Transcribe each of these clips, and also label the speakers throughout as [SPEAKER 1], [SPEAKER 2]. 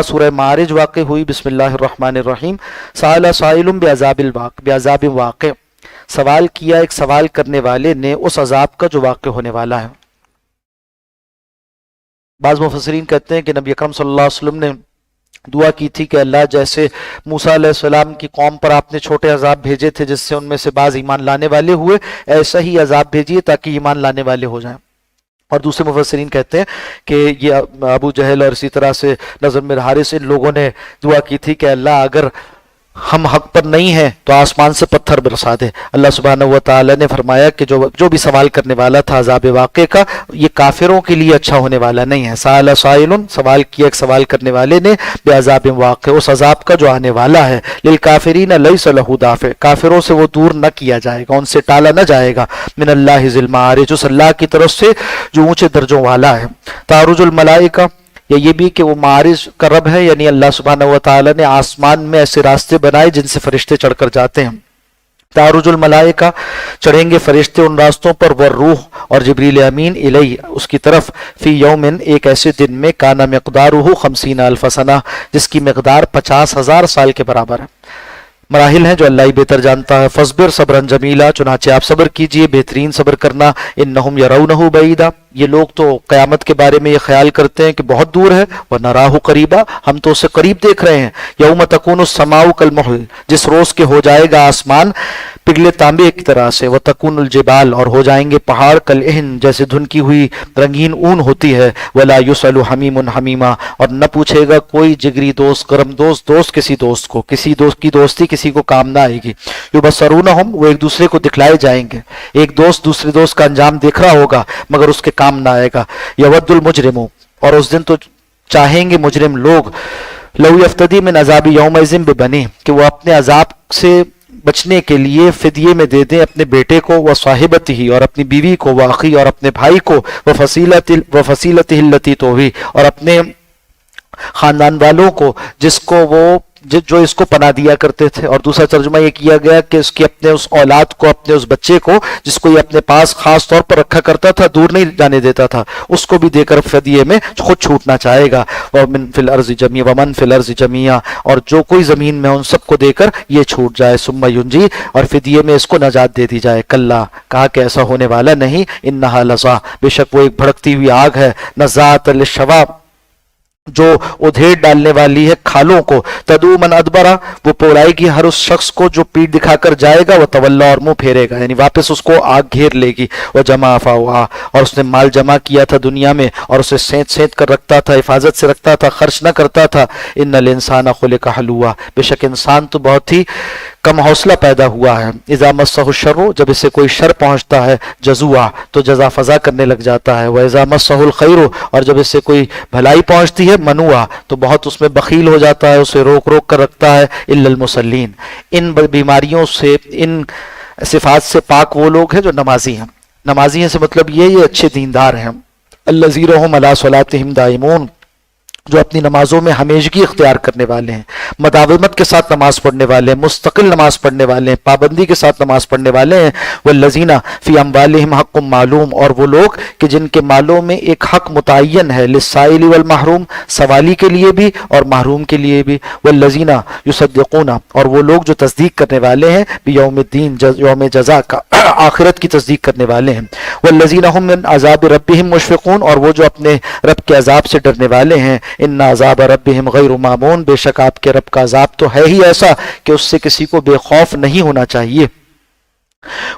[SPEAKER 1] سورہ معارج واقع ہوئی۔ بسم اللہ الرحمن الرحیم۔ سأل سائل بعذاب واقع، سوال کیا ایک سوال کرنے والے نے اس عذاب کا جو واقع ہونے والا ہے۔ بعض مفسرین کہتے ہیں کہ نبی اکرم صلی اللہ علیہ وسلم نے دعا کی تھی کہ اللہ جیسے موسیٰ علیہ السلام کی قوم پر آپ نے چھوٹے عذاب بھیجے تھے جس سے ان میں سے بعض ایمان لانے والے ہوئے، ایسا ہی عذاب بھیجیے تاکہ ایمان لانے والے ہو جائیں۔ اور دوسرے مفسرین کہتے ہیں کہ یہ ابو جہل اور اسی طرح سے نضر بن حارث ان لوگوں نے دعا کی تھی کہ اللہ اگر ہم حق پر نہیں ہیں تو آسمان سے پتھر برسا دے۔ اللہ سبحانہ و تعالی نے فرمایا کہ جو بھی سوال کرنے والا تھا عذاب واقع کا، یہ کافروں کے لیے اچھا ہونے والا نہیں ہے۔ سأل سائل، سوال کیا ایک سوال کرنے والے نے، بعذاب واقع، اس عذاب کا جو آنے والا ہے، للکافرین لیس لہ دافع، کافروں سے وہ دور نہ کیا جائے گا، ان سے ٹالا نہ جائے گا، من اللہ ذی المعارج، اس اللہ کی طرف سے جو اونچے درجوں والا ہے۔ تعرج الملائکہ، یا یہ بھی کہ وہ معارج کا رب ہے، یعنی اللہ سبحانہ و تعالی نے آسمان میں ایسے راستے بنائے جن سے فرشتے چڑھ کر جاتے ہیں۔ تعرج الملائکہ، چڑھیں گے فرشتے ان راستوں پر، والروح، اور جبریل امین، الیہ، اس کی طرف، فی یومن، ایک ایسے دن میں، کانا مقدارہ 50,000 سنہ، جس کی مقدار 50,000 سال کے برابر ہے۔ مراحل ہیں جو اللہ ہی بہتر جانتا ہے۔ فصبر صبرا جمیلا، چنانچہ آپ صبر کیجئے بہترین صبر کرنا۔ انہم یرونہ بعیدا، یہ لوگ تو قیامت کے بارے میں یہ خیال کرتے ہیں کہ بہت دور ہے، ونراہ قریبا، ہم تو اسے قریب دیکھ رہے ہیں۔ یوم تکون السماء کالمہل، جس روز کے ہو جائے گا آسمان پگھلے تانبے کی طرح سے، وتکون الجبال، اور ہو جائیں گے پہاڑ کالعہن، جیسے دھنکی ہوئی رنگین اون ہوتی ہے۔ ولا یسأل حمیم حمیما، اور نہ پوچھے گا کوئی جگری دوست، گرم دوست کسی دوست کو، کسی دوست کی دوستی کسی کو کام نہ آئے گی۔ یبصرونہم، وہ ایک دوسرے کو دکھلائے جائیں گے، ایک دوست دوسرے دوست کا انجام دیکھ رہا ہوگا مگر اس کے کام نہ آئے گا۔ یود المجرم، اور اس دن تو چاہیں گے مجرم لوگ، لو یفتدی من عذاب یومئذ ببنیہ، کہ وہ اپنے عذاب سے بچنے کے لیے فدیے میں دے دیں اپنے بیٹے کو، وہ صاحبتہ، اور اپنی بیوی کو، وہ اخی، اور اپنے بھائی کو، وہ فصیلتہ التی تؤوی، اور اپنے خاندان والوں کو جس کو وہ جو اس کو پناہ دیا کرتے تھے۔ اور دوسرا ترجمہ یہ کیا گیا کہ اس کی اپنے اس اولاد کو، اپنے اس بچے کو جس کو یہ اپنے پاس خاص طور پر رکھا کرتا تھا، دور نہیں جانے دیتا تھا، اس کو بھی دے کر فدیے میں خود چھوٹنا چاہے گا۔ ومن فی الارض جمیعا، اور جو کوئی زمین میں ان سب کو دے کر یہ چھوٹ جائے۔ ثم ینجی، اور فدیے میں اس کو نجات دے دی جائے۔ کلا، کہا کہ ایسا ہونے والا نہیں، انہا لظیٰ، بے شک وہ ایک بھڑکتی ہوئی آگ ہے، نزاعۃ للشوی، جو ادھیڑ ڈالنے والی ہے کھالوں کو، تدعو من ادبرا، وہ پڑائے گی ہر اس شخص کو جو پیٹ دکھا کر جائے گا، وہ تولا، اور منہ پھیرے گا، یعنی واپس اس کو آگ گھیر لے گی۔ وہ جمع فاوا، اور اس نے مال جمع کیا تھا دنیا میں اور اسے سینت کر رکھتا تھا، حفاظت سے رکھتا تھا، خرچ نہ کرتا تھا۔ ان الانسان خلق ہلوعا، بے شک انسان تو بہت ہی کم حوصلہ پیدا ہوا ہے۔ اذا مسہ الشر، جب اسے کوئی شر پہنچتا ہے، جزوعا، تو جزا فضا کرنے لگ جاتا ہے۔ واذا مسہ الخیر، اور جب اسے کوئی بھلائی پہنچتی ہے، منوعا، تو بہت اس میں بخیل ہو جاتا ہے، اسے روک کر رکھتا ہے۔ الا المصلین، ان بیماریوں سے، ان صفات سے پاک وہ لوگ ہیں جو نمازی ہیں۔ نمازی ہیں سے مطلب یہ اچھے دیندار ہیں۔ الذین ھم علی صلاتہم دائمون، جو اپنی نمازوں میں ہمیشگی اختیار کرنے والے ہیں، مداومت کے ساتھ نماز پڑھنے والے ہیں، مستقل نماز پڑھنے والے ہیں، پابندی کے ساتھ نماز پڑھنے والے ہیں۔ والذین فی اموالہم حق معلوم، اور وہ لوگ کہ جن کے مالوں میں ایک حق متعین ہے، للسائل والمحروم، سوالی کے لیے بھی اور محروم کے لیے بھی۔ والذین یصدقون، اور وہ لوگ جو تصدیق کرنے والے ہیں، بیوم الدین، یوم جزا کا، آخرت کی تصدیق کرنے والے ہیں۔ والذین ھم من عذاب ربہم مشفقون، اور وہ جو اپنے رب کے عذاب سے ڈرنے والے ہیں۔ ان عذاب ربہم غیر مامون، بے شک آپ کے رب کا عذاب تو ہے ہی ایسا کہ اس سے کسی کو بے خوف نہیں ہونا چاہیے۔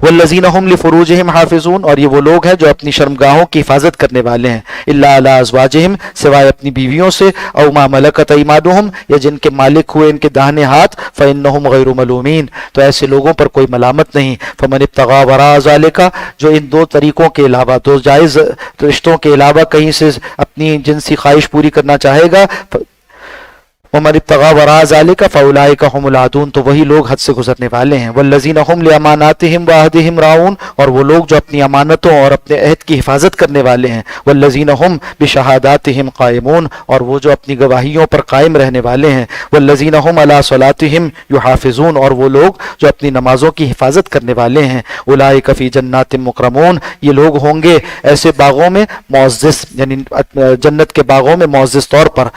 [SPEAKER 1] والذین ھم لفروجہم حافظون، اور یہ وہ لوگ ہیں جو اپنی شرمگاہوں کی حفاظت کرنے والے ہیں، الا علی ازواجہم، سوائے اپنی بیویوں سے، او ما ملکت ایمانہم، یا جن کے مالک ہوئے ان کے داہنے ہاتھ، فانہم غیر ملومین، تو ایسے لوگوں پر کوئی ملامت نہیں۔ فمن ابتغى وراء ذلک، جو ان دو طریقوں کے علاوہ، دو جائز رشتوں کے علاوہ کہیں سے اپنی جنسی خواہش پوری کرنا چاہے گا، ومن ابتغى وراء ذلك فاولئک هم العادون، تو وہی لوگ حد سے گزرنے والے ہیں۔ والذین هم لاماناتهم وعهدهم راعون، اور وہ لوگ جو اپنی امانتوں اور اپنے عہد کی حفاظت کرنے والے ہیں۔ والذین هم بشہاداتهم قائمون، اور وہ جو اپنی گواہیوں پر قائم رہنے والے ہیں۔ والذین هم علی صلاتهم یحافظون، اور وہ لوگ جو اپنی نمازوں کی حفاظت کرنے والے ہیں۔ اولئک فی جنات مکرمون، یہ لوگ ہوں گے ایسے باغوں میں معزز، یعنی جنت کے باغوں میں معزز طور پر۔